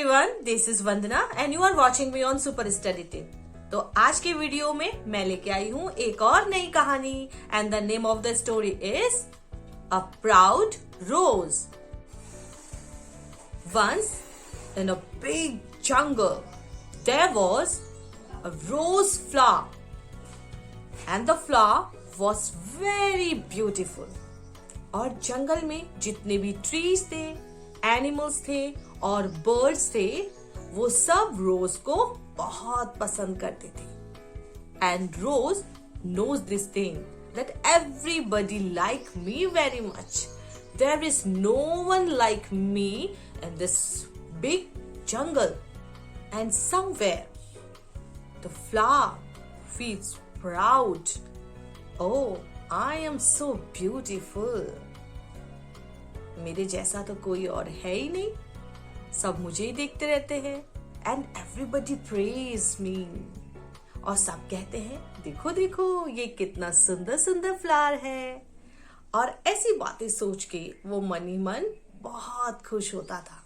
Everyone, this is Vandana and you are watching me on super study tip. तो आज के video में मैं लेके आई हूँ एक और नई कहानी and the name of the story is a proud rose. Once in a big jungle there was a rose flower and the flower was very beautiful। और जंगल में जितने भी ट्रीज थे, एनिमल्स थे और बर्ड्स थे, वो सब रोज को बहुत पसंद करते थे। And rose knows this thing that everybody like me very much। There is no one like me in this big jungle। And somewhere the flower feels proud। Oh, I am so beautiful। मेरे जैसा तो कोई और है ही नहीं, सब मुझे ही देखते रहते हैं। And everybody praise me. और सब कहते हैं देखो देखो ये कितना सुंदर सुंदर फ्लावर है। और ऐसी बातें सोच के वो मन ही मन बहुत खुश होता था।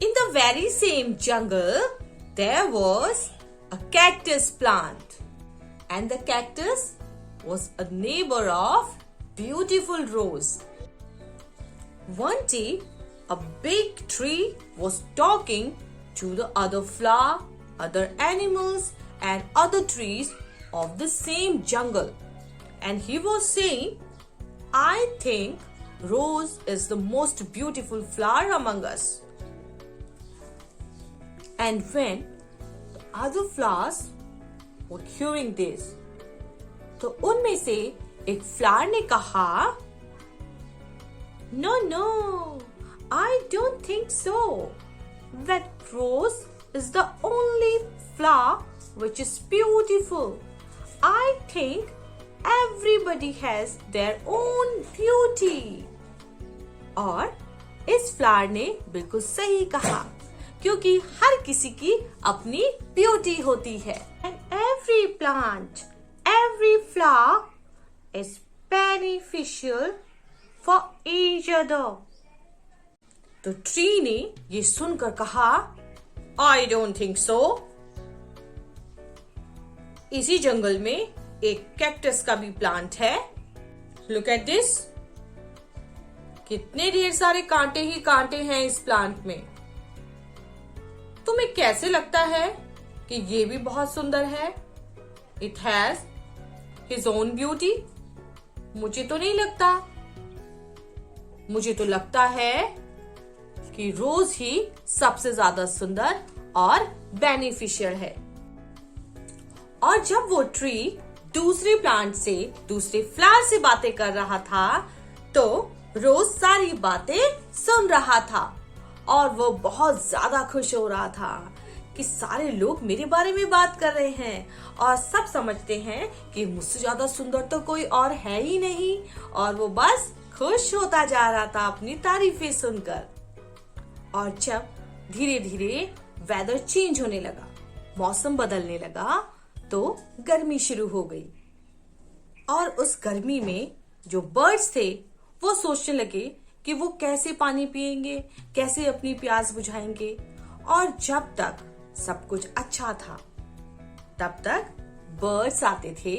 In the very same jungle there was a cactus plant and the cactus was a neighbour of beautiful rose. One day, a big tree was talking to the other flower, other animals, and other trees of the same jungle. And he was saying, I think rose is the most beautiful flower among us. And when the other flowers were hearing this, तो उनमें से एक flower ने कहा, No, no, I don't think so. That rose is the only flower which is beautiful. I think everybody has their own beauty. और इस flower ने बिल्कुल सही कहा, क्योंकि हर किसी की अपनी ब्यूटी होती है। And every plant, every flower is beneficial for each other। तो ट्री ने ये सुनकर कहा, I don't think so। इसी जंगल में एक कैक्टस का भी प्लांट है। Look at this। कितने ढेर सारे कांटे ही कांटे हैं इस प्लांट में। तुम्हें कैसे लगता है कि ये भी बहुत सुंदर है? It has his own beauty। मुझे तो नहीं लगता। मुझे तो लगता है कि रोज ही सबसे ज्यादा सुंदर और बेनिफिशियल है। और जब वो ट्री दूसरे प्लांट से, दूसरे फ्लावर से बातें कर रहा था, तो रोज सारी बातें सुन रहा था और वो बहुत ज्यादा खुश हो रहा था कि सारे लोग मेरे बारे में बात कर रहे हैं और सब समझते हैं कि मुझसे ज्यादा सुंदर तो कोई और है ही नहीं। और वो बस खुश होता जा रहा था अपनी तारीफें सुनकर। और जब धीरे धीरे वेदर चेंज होने लगा, मौसम बदलने लगा, तो गर्मी शुरू हो गई। और उस गर्मी में जो बर्ड्स थे वो सोचने लगे कि वो कैसे पानी पिएंगे, कैसे अपनी प्यास बुझाएंगे। और जब तक सब कुछ अच्छा था, तब तक बर्ड्स आते थे,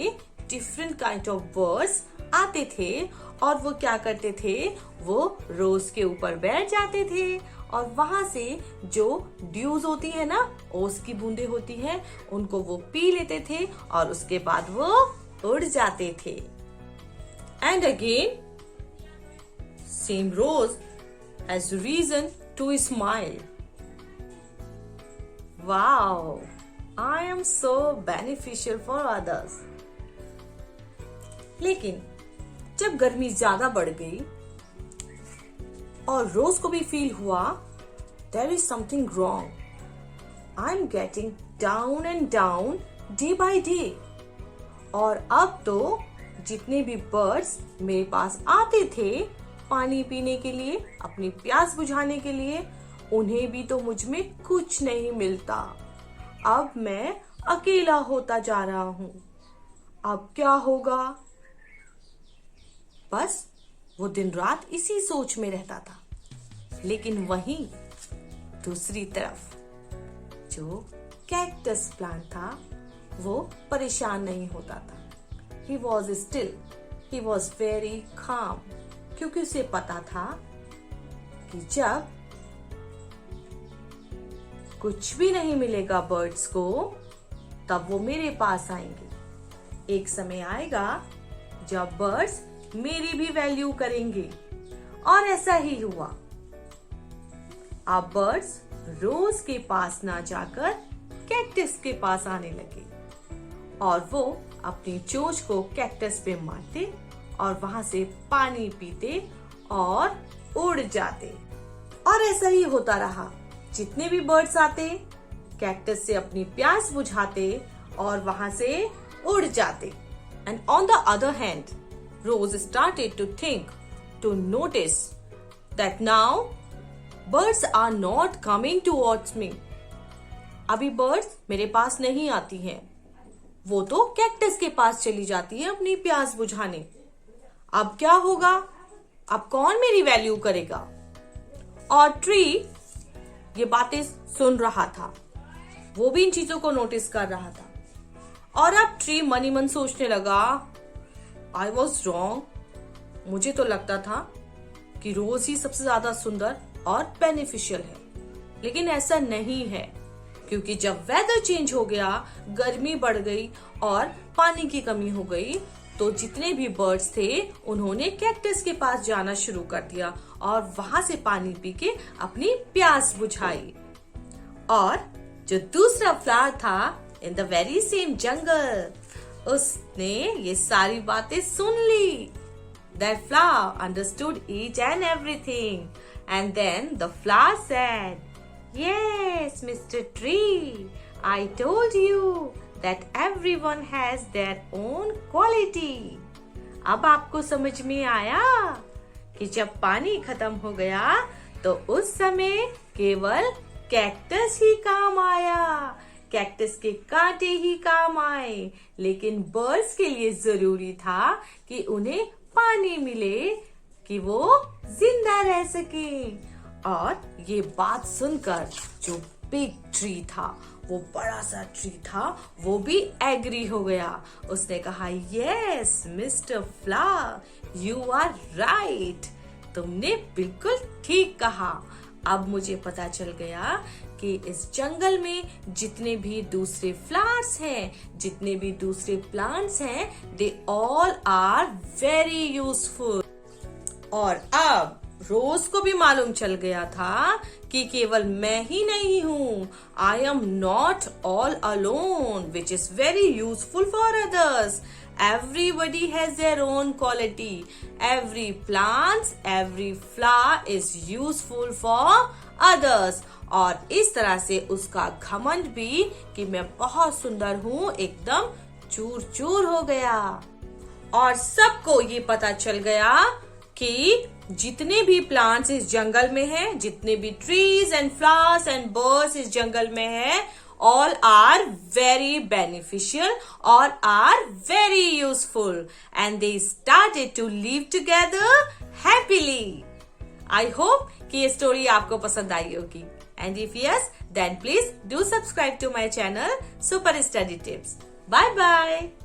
डिफरेंट काइंड ऑफ बर्ड्स आते थे। और वो क्या करते थे, वो रोज के ऊपर बैठ जाते थे और वहां से जो ड्यूज होती है ना, ओस की बूंदे होती है, उनको वो पी लेते थे और उसके बाद वो उड़ जाते थे। And again same rose has reason to smile. Wow, I am so beneficial for others. लेकिन जब गर्मी ज्यादा बढ़ गई और रोज को भी फील हुआ there is something wrong. I am getting down and down day by day. और अब तो जितने भी बर्ड्स मेरे पास आते थे पानी पीने के लिए, अपनी प्यास बुझाने के लिए, उन्हें भी तो मुझ में कुछ नहीं मिलता। अब मैं अकेला होता जा रहा हूं। अब क्या होगा? बस वो दिन रात इसी सोच में रहता था। लेकिन वहीं दूसरी तरफ जो कैक्टस प्लांट था वो परेशान नहीं होता था. He was still. He was very calm. क्योंकि उसे पता था कि जब कुछ भी नहीं मिलेगा बर्ड्स को तब वो मेरे पास आएंगे. एक समय आएगा जब बर्ड्स मेरी भी वैल्यू करेंगे. और ऐसा ही हुआ. अब बर्ड्स रोज के पास ना जाकर कैक्टस के पास आने लगे और वो अपनी चोंच को कैक्टस पे मारते और वहां से पानी पीते और उड़ जाते. और ऐसा ही होता रहा. जितने भी बर्ड्स आते कैक्टस से अपनी प्यास बुझाते और वहां से उड़ जाते. And on the other hand rose started to think, to notice that now birds are not coming towards me. अभी बर्ड्स मेरे पास नहीं आती हैं. वो तो कैक्टस के पास चली जाती है अपनी प्यास बुझाने. अब क्या होगा? अब कौन मेरी वैल्यू करेगा? और ट्री ये बातें सुन रहा था. वो भी इन चीजों को नोटिस कर रहा था. और अब ट्री मन ही मन सोचने लगा, आई वॉज रॉन्ग. मुझे तो लगता था कि रोज ही सबसे ज्यादा सुंदर और बेनिफिशियल है, लेकिन ऐसा नहीं है. क्योंकि जब वेदर चेंज हो गया, गर्मी बढ़ गई और पानी की कमी हो गई, तो जितने भी बर्ड्स थे उन्होंने कैक्टस के पास जाना शुरू कर दिया और वहां से पानी पी के अपनी प्यास बुझाई. और जो दूसरा फ्लावर था इन द वेरी सेम जंगल, उसने ये सारी बातें सुन ली. That flower understood each and everything, and then the flower said, "Yes, Mr. Tree, I told you that everyone has their own quality." अब आपको समझ में आया कि जब पानी खत्म हो गया तो उस समय केवल कैक्टस ही काम आया. कैक्टस के कांटे ही काम आए, लेकिन बर्ड्स के लिए जरूरी था कि उन्हें पानी मिले कि वो जिंदा रह सके. और ये बात सुनकर जो बिग ट्री था, वो बड़ा सा ट्री था, वो भी एग्री हो गया. उसने कहा, yes mister flower, you are right. तुमने बिल्कुल ठीक कहा. अब मुझे पता चल गया कि इस जंगल में जितने भी दूसरे फ्लावर्स हैं, जितने भी दूसरे प्लांट्स हैं, they all are very useful. और अब रोज को भी मालूम चल गया था कि केवल मैं ही नहीं हूँ. I am not all alone, which is very useful for others. Everybody has their own quality. Every plant, every flower is useful for others. और इस तरह से उसका घमंड भी कि मैं बहुत सुंदर हूँ एकदम चूर चूर हो गया. और सबको ये पता चल गया कि जितने भी प्लांट्स इस जंगल में हैं, जितने भी trees and flowers and birds इस जंगल में हैं, all are very beneficial or are very useful, and they started to live together happily. I hope कि ये स्टोरी आपको पसंद आई होगी. And if yes, then please do subscribe to my channel Super Study Tips. Bye bye.